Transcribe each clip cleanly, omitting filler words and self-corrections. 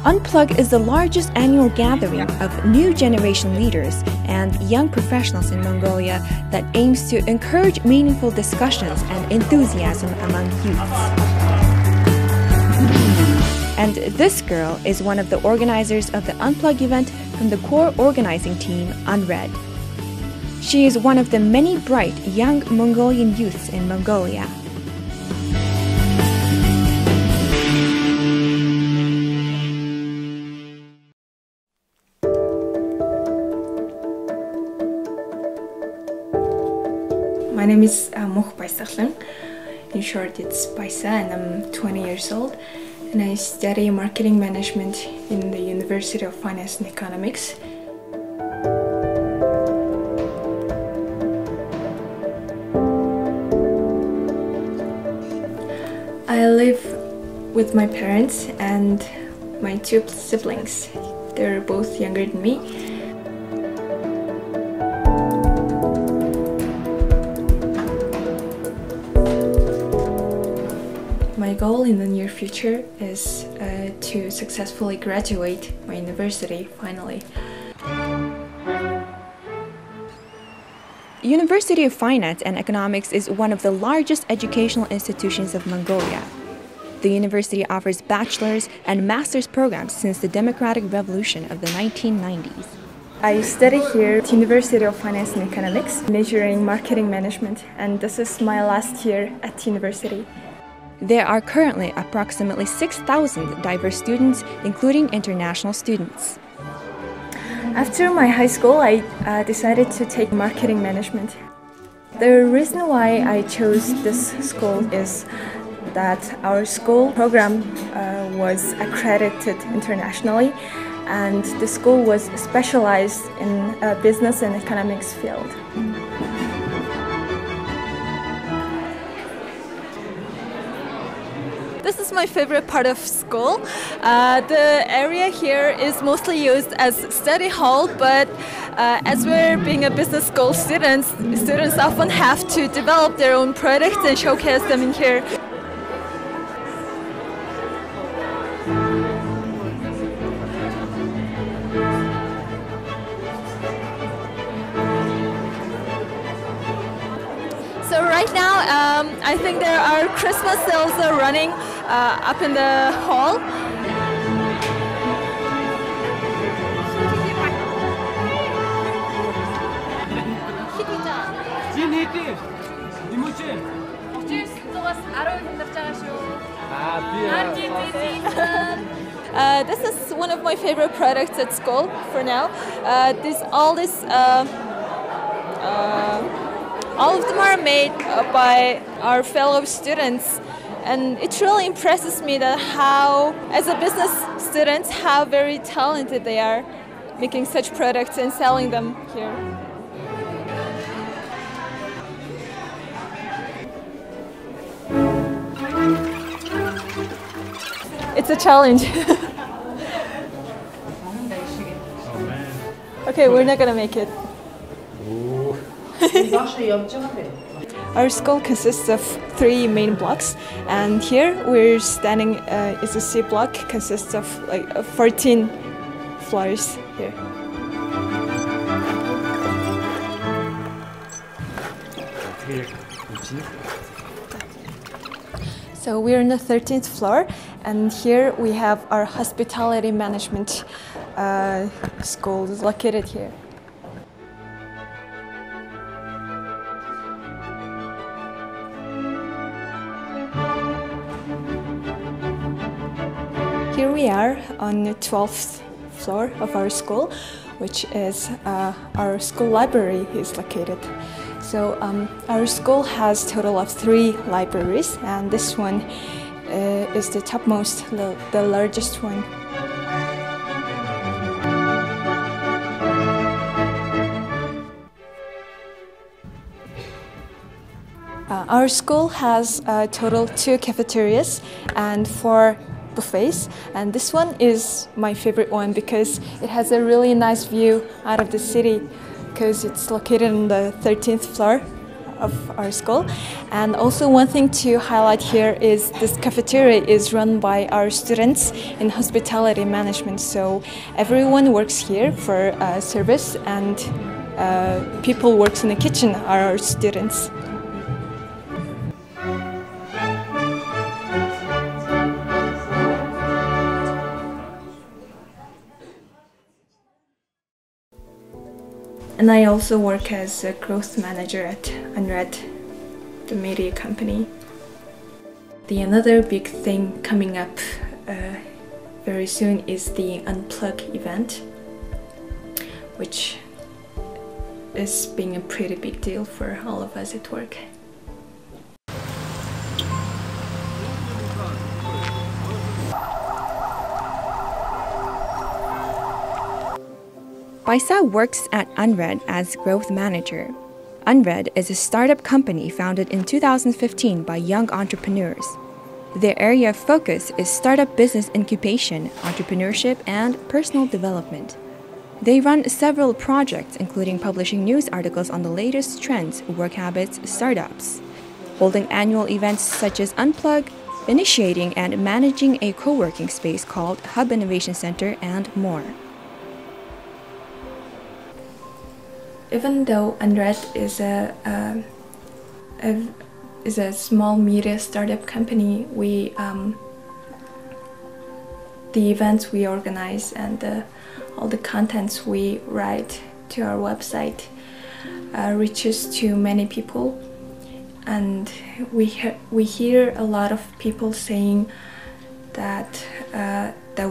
Unplug is the largest annual gathering of new generation leaders and young professionals in Mongolia that aims to encourage meaningful discussions and enthusiasm among youths. And this girl is one of the organizers of the Unplug event from the core organizing team, Unread. She is one of the many bright young Mongolian youths in Mongolia. My name is Baysa. In short, it's Baysa, and I'm 20 years old, and I study marketing management in the University of Finance and Economics. I live with my parents and my two siblings. They're both younger than me. My goal in the near future is to successfully graduate my university, finally. University of Finance and Economics is one of the largest educational institutions of Mongolia. The university offers bachelor's and master's programs since the democratic revolution of the 1990s. I study here at University of Finance and Economics, majoring marketing management, and this is my last year at university. There are currently approximately 6,000 diverse students, including international students. After my high school, I decided to take marketing management. The reason why I chose this school is that our school program was accredited internationally, and the school was specialized in business and economics field. This is my favorite part of school. The area here is mostly used as study hall, but as we're being a business school students often have to develop their own products and showcase them in here. So right now, I think there are Christmas sales running up in the hall. This is one of my favorite products at school for now. All of them are made by our fellow students, and it really impresses me that how, as a business student, how very talented they are making such products and selling them here. It's a challenge. Okay, we're not gonna make it. Our school consists of 3 main blocks, and here we're standing is a C block, consists of like 14 floors here. So we're on the 13th floor, and here we have our hospitality management school located here. Here we are on the 12th floor of our school, which is our school library is located. So our school has a total of 3 libraries, and this one is the topmost, the largest one. Our school has a total 2 cafeterias and 4 buffets, and this one is my favorite one because it has a really nice view out of the city because it's located on the 13th floor of our school. And also one thing to highlight here is this cafeteria is run by our students in hospitality management. So everyone works here for service, and people works in the kitchen are our students. And I also work as a growth manager at Unread, the media company. Another big thing coming up very soon is the Unplug event, which is being a pretty big deal for all of us at work. Baysa works at Unread as growth manager. Unread is a startup company founded in 2015 by young entrepreneurs. Their area of focus is startup business incubation, entrepreneurship, and personal development. They run several projects, including publishing news articles on the latest trends, work habits, startups, holding annual events such as Unplug, initiating and managing a co-working space called hubinnovationcenter, and more. Even though Unread is a small media startup company, the events we organize and all the contents we write to our website reaches to many people, and we hear a lot of people saying that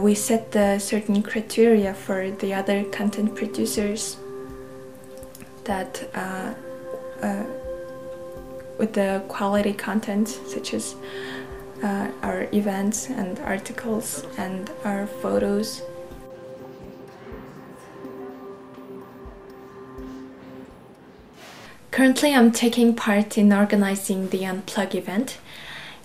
we set the certain criteria for the other content producers, that with the quality content such as our events and articles and our photos. Currently, I'm taking part in organizing the Unplug event.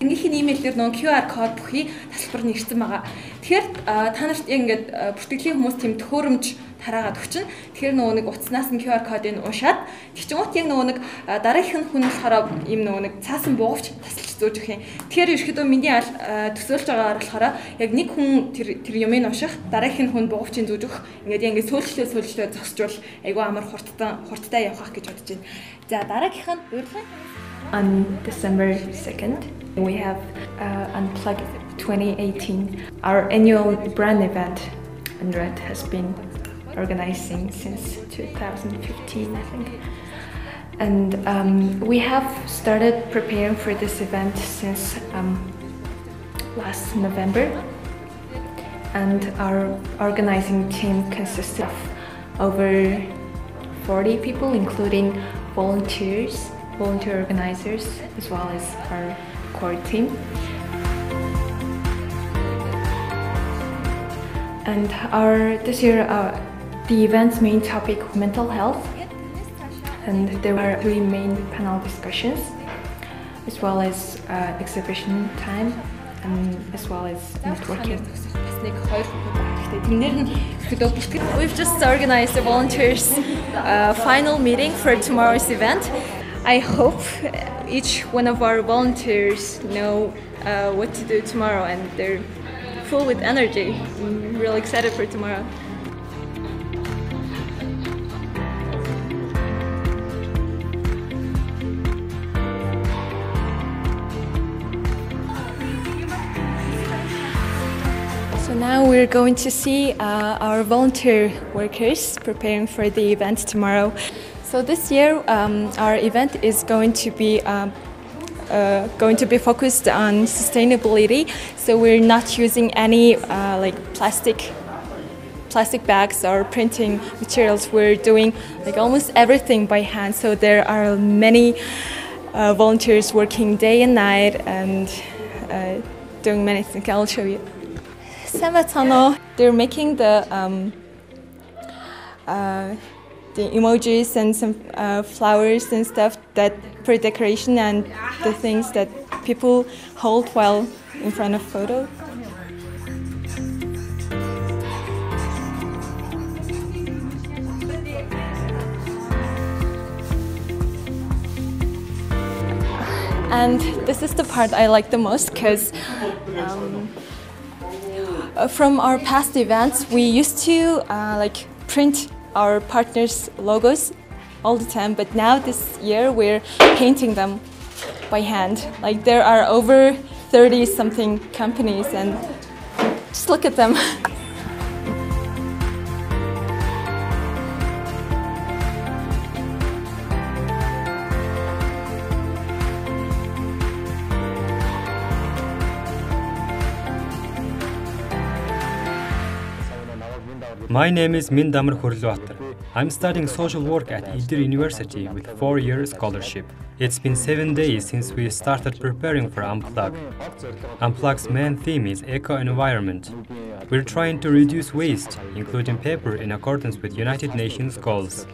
Энгийн имэйлээр нөгөө QR код бүхий тасалбар нэрсэн байгаа. Тэгэхээр та нарт яг ингээд бүртгэлийн хүмүүс тийм төхөөрөмж тараагаад өгчин. Тэгэхээр нөгөө нэг утаснаас нь QR кодыг уншаад тэгчингууд яг нөгөө нэг дараагийнх нь хүн болохоор ийм нөгөө нэг цаасан буугавч тасалж зөөж өгөх юм. Тэгэхээр ерөөхдөө миний төсөөлж байгаагаар болохоор яг нэг хүн тэр юмыг унших, дараагийнх нь хүн буугавчийг зөөж өгөх. Ингээд сөөлжлөө зогсжуул айгүй амар хурдтай явах гэж бодож байна. За дараагийнх нь урилга. On December 2nd, we have Unplugged 2018, our annual brand event. Unread has been organizing since 2015, I think. And we have started preparing for this event since last November. And our organizing team consists of over 40 people, including volunteer organizers, as well as our core team. And this year, the event's main topic was mental health, and there were 3 main panel discussions, as well as exhibition time, and as well as networking. We've just organized the volunteers' final meeting for tomorrow's event. I hope each one of our volunteers know what to do tomorrow, and they're full with energy. I'm really excited for tomorrow. So now we're going to see our volunteer workers preparing for the event tomorrow. So this year, our event is going to be focused on sustainability. So we're not using any like plastic bags or printing materials. We're doing like almost everything by hand. So there are many volunteers working day and night and doing many things. I'll show you. They're making the emojis and some flowers and stuff that for decoration and the things that people hold while in front of photo. And this is the part I like the most because from our past events, we used to like print our partners' logos all the time, but now this year we're painting them by hand. Like there are over 30 something companies, and just look at them. My name is Mindamr Hurluatar. I'm studying social work at Idir University with 4-year scholarship. It's been 7 days since we started preparing for Unplug. Unplug's main theme is eco-environment. We're trying to reduce waste, including paper, in accordance with United Nations goals.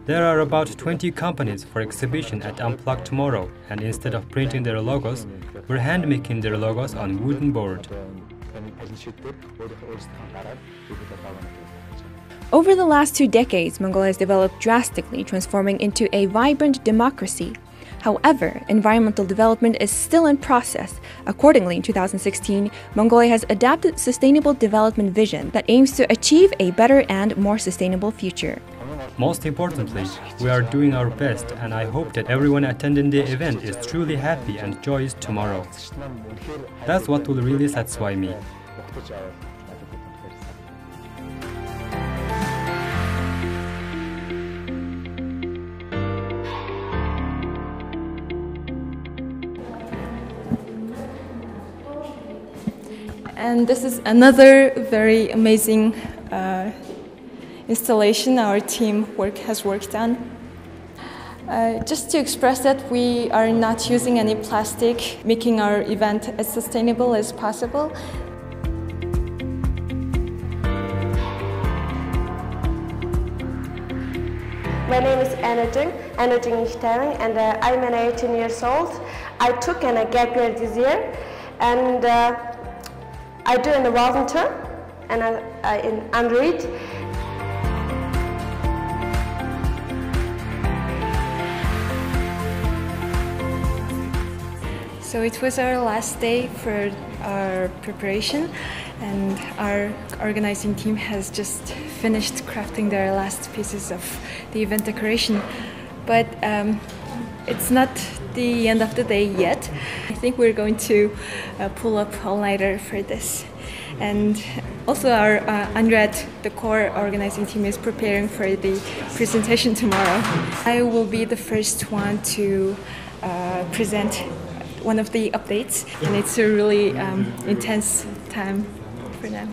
There are about 20 companies for exhibition at Unplugged tomorrow, and instead of printing their logos, we're hand-making their logos on wooden board. Over the last 2 decades, Mongolia has developed drastically, transforming into a vibrant democracy. However, environmental development is still in process. Accordingly, in 2016, Mongolia has adopted Sustainable Development Vision that aims to achieve a better and more sustainable future. Most importantly, we are doing our best, and I hope that everyone attending the event is truly happy and joyous tomorrow. That's what will really satisfy me. And this is another very amazing installation our team has worked on. Just to express that we are not using any plastic, making our event as sustainable as possible. My name is Anna Jung and I'm 18 years old. I took a gap year this year, and I do in the volunteer and in Unread. So it was our last day for our preparation, and our organizing team has just finished crafting their last pieces of the event decoration. But it's not the end of the day yet. I think we're going to pull up all-nighter for this. And also our Unread, the core organizing team, is preparing for the presentation tomorrow. I will be the first one to present one of the updates, and it's a really intense time for them.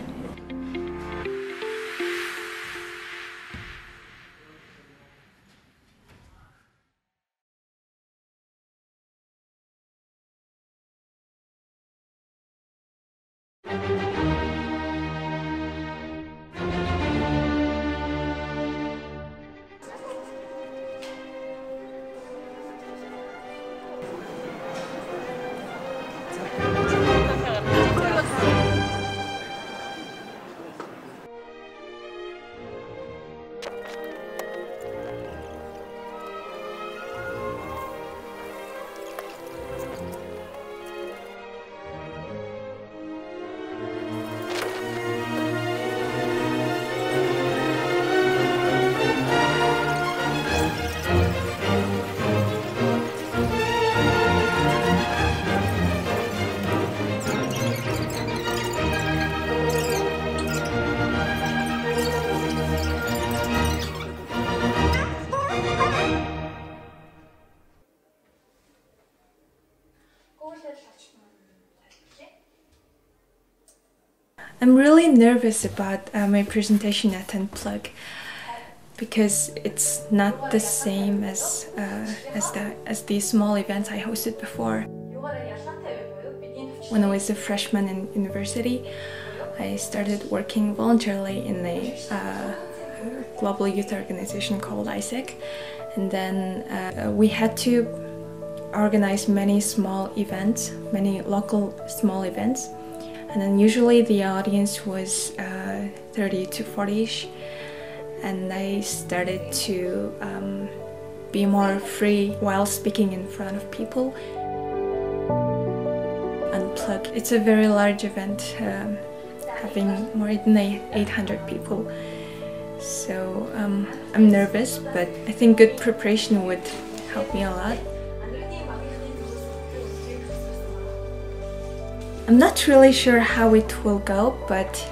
I'm really nervous about my presentation at Unplug because it's not the same as the small events I hosted before. When I was a freshman in university, I started working voluntarily in a global youth organization called ISEC, and then we had to organize many small events, many local small events. And then usually the audience was 30 to 40-ish, and I started to be more free while speaking in front of people. Unplug. It's a very large event, having more than 800 people. So I'm nervous, but I think good preparation would help me a lot. I'm not really sure how it will go, but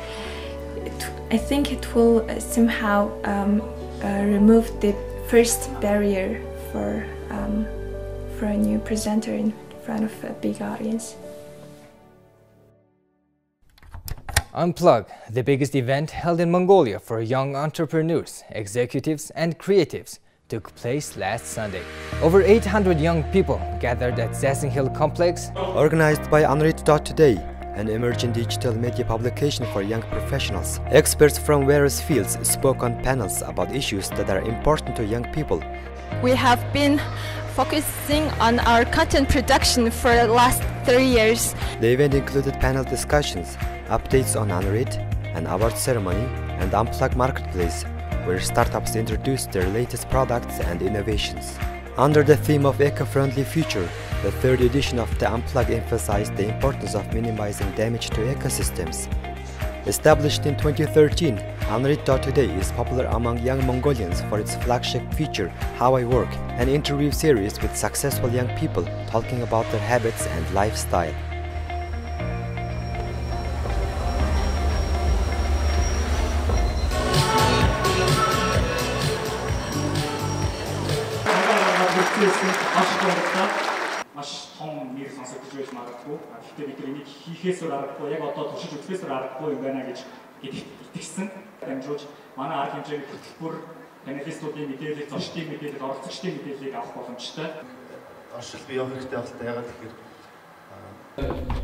I think it will somehow remove the first barrier for a new presenter in front of a big audience. Unplug, the biggest event held in Mongolia for young entrepreneurs, executives and creatives, took place last Sunday. Over 800 young people gathered at Zasing Hill Complex. Organized by Unread today, an emerging digital media publication for young professionals. Experts from various fields spoke on panels about issues that are important to young people. We have been focusing on our content production for the last 3 years. The event included panel discussions, updates on Unread, an award ceremony, and Unplug marketplace, where startups introduced their latest products and innovations. Under the theme of eco-friendly future, the third edition of the Unplug emphasized the importance of minimizing damage to ecosystems. Established in 2013, Unread today is popular among young Mongolians for its flagship feature, How I Work, an interview series with successful young people talking about their habits and lifestyle. маш том нэр сонсогдож байж магадгүй. Гэхдээ бид энийг хийхээсээр аргагүй, яг одоо туршиж үзэхээсээр аргагүй юм байна гэж итгэсэн. Дамжуулж манай арга хэмжээний хөтөлбөр, панелистуудын мэдээлэл, зочдын мэдээлэл, оролцогчдын мэдээллийг авах боломжтой. Оршил бий явах хэрэгтэй болтой ягаад гэхээр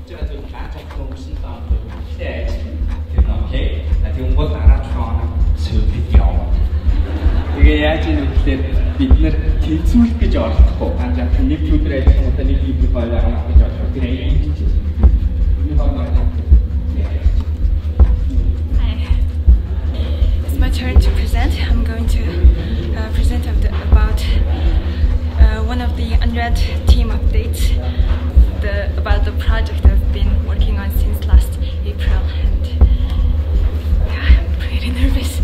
제가 좀 나좀 무슨 다음에 기대 오케이 나 지금 뭐 알아주거나 수비요 이게 яаж юм гэхээр бид нэр тэнцвэрх гэж оролдохгүй ганцхан нэг өдөр ажиллах удаа нэг юм байлаа гэж боддог. Тэр энэ It's my turn to present. I'm going to present about one of the Unread team updates, about the project I've been working on since last April, and yeah, I'm pretty nervous.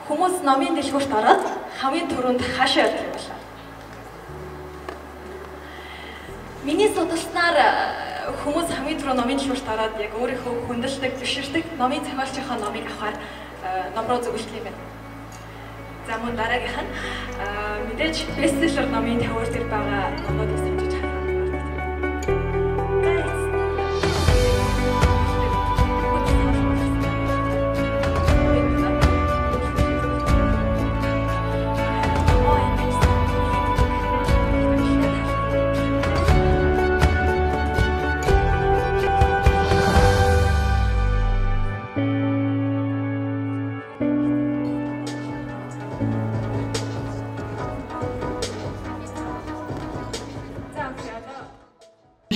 Хүмүүс номын дэлгүүрт ороод хамгийн түрүүнд хаашаа явдаг юм байна. Миний судалснаар хүмүүс хамгийн түрүү номын төлөвт ороод яг өөрийнхөө хүндэлдэг, зөвшөөрдөг номын зохиолчийнхаа номыг авахар ном руу зөвлөдөг юм байна. За мөн дараагийнх нь мэдээж бестселлер номын тавар дээр байгаа номуудыг сонжиж харах.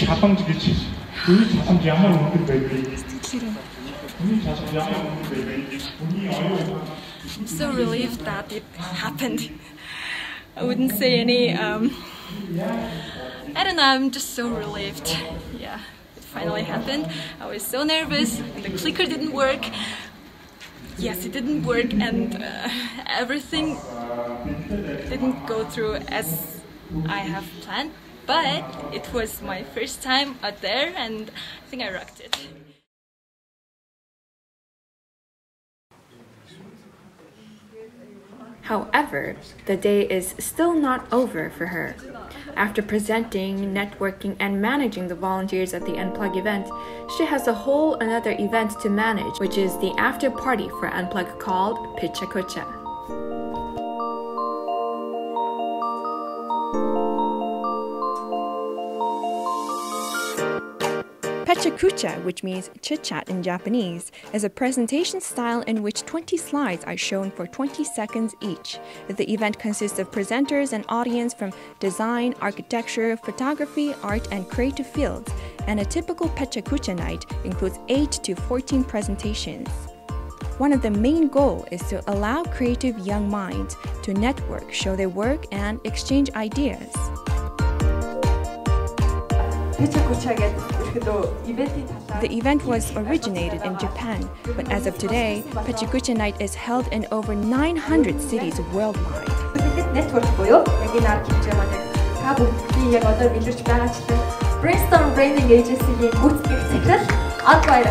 Чадамж гэж үний чадамж ямар өндөр байдгийг үний чадамж ямар өндөр байдгийг үний оюун I'm so relieved that it happened. I wouldn't say any I don't know, I'm just so relieved. Yeah, it finally happened. I was so nervous and the clicker didn't work. Yes, it didn't work and everything didn't go through as I have planned. But it was my first time out there and I think I rocked it. However, the day is still not over for her. After presenting, networking, and managing the volunteers at the Unplug event, she has a whole another event to manage, which is the after party for Unplug called Okocha. Okocha, which means chit-chat in Japanese, is a presentation style in which 20 slides are shown for 20 seconds each. The event consists of presenters and audience from design, architecture, photography, art, and creative fields, and a typical Okocha night includes 8 to 14 presentations. One of the main goals is to allow creative young minds to network, show their work, and exchange ideas. The event was originated in Japan, but as of today, Okocha Night is held in over 900 cities worldwide. Brainstorm Branding Agency-ийн гүйцэтгэх захирал Ад Баяр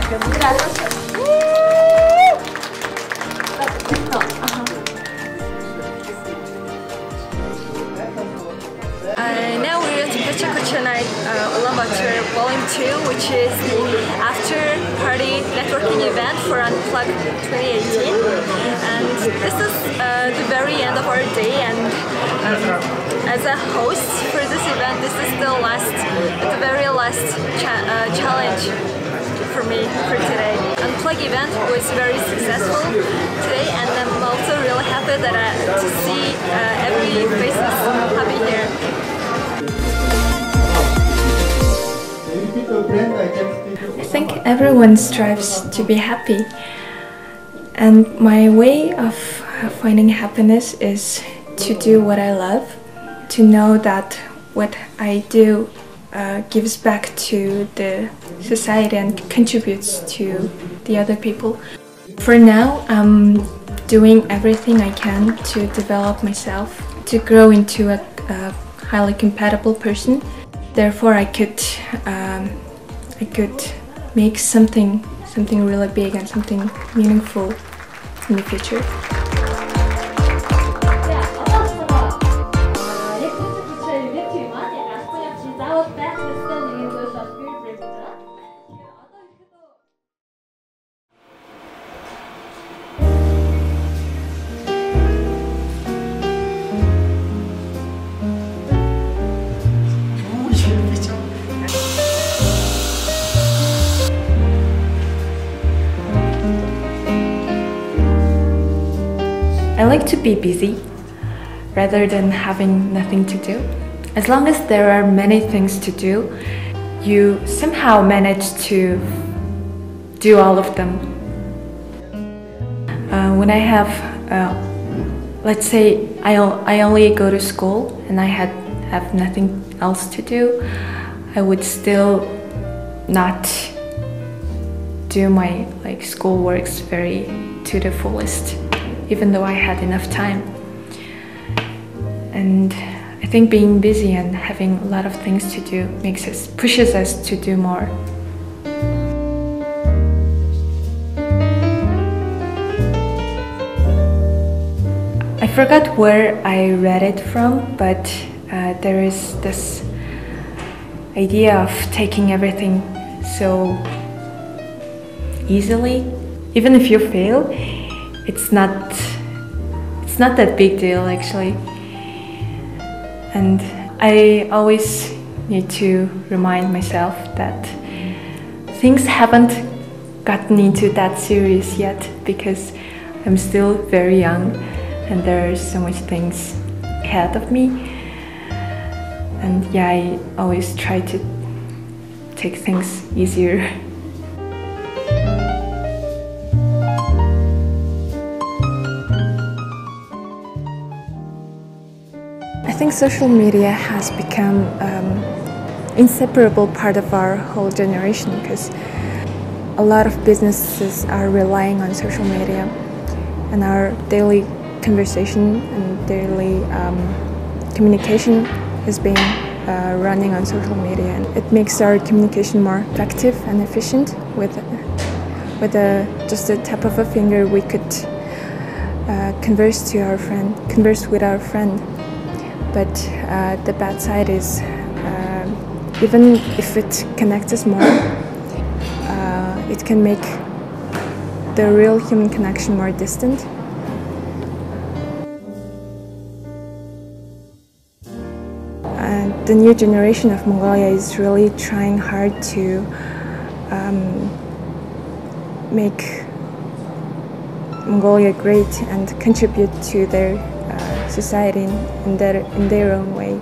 Now we're at Okocha Night Ulaanbaatar Volume 2, which is the after-party networking event for Unplugged 2018. And this is the very end of our day, and as a host for this event, this is the very last challenge for me for today. Unplug event was very successful today, and I'm also really happy that to see every face is happy here. I think everyone strives to be happy, and my way of finding happiness is to do what I love, to know that what I do gives back to the society and contributes to the other people. For now, I'm doing everything I can to develop myself, to grow into a highly compatible person. Therefore, I could make something really big and something meaningful in the future. I like to be busy rather than having nothing to do. As long as there are many things to do, you somehow manage to do all of them. When I have, let's say I only go to school and I have nothing else to do, I would still not do my school works to the fullest, even though I had enough time. And I think being busy and having a lot of things to do pushes us to do more. I forgot where I read it from, but there is this idea of taking everything so easily. Even if you fail, it's not that big deal actually. And I always need to remind myself that things haven't gotten into that serious yet because I'm still very young and there are so much things ahead of me. And yeah, I always try to take things easier. I think social media has become inseparable part of our whole generation because a lot of businesses are relying on social media, and our daily conversation and daily communication has been running on social media, and it makes our communication more effective and efficient. With just a tap of a finger, we could converse with our friend. But the bad side is, even if it connects us more, it can make the real human connection more distant. The new generation of Mongolia is really trying hard to make Mongolia great and contribute to their society in their own way.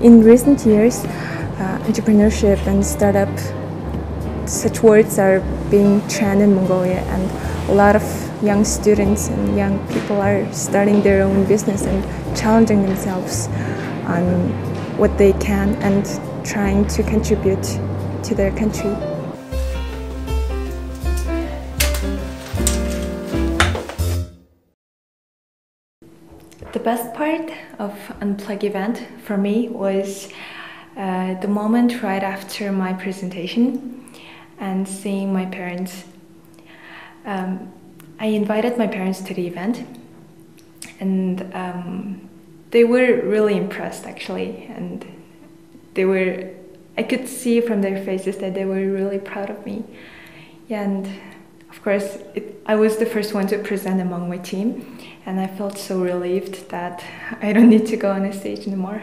In recent years, entrepreneurship and startup, such words are being trended in Mongolia, and a lot of young students and young people are starting their own business and challenging themselves on what they can and trying to contribute to their country. The best part of Unplug event for me was the moment right after my presentation and seeing my parents. I invited my parents to the event, and they were really impressed actually, and I could see from their faces that they were really proud of me. Yeah, and of course I was the first one to present among my team, and I felt so relieved that I don't need to go on a stage anymore.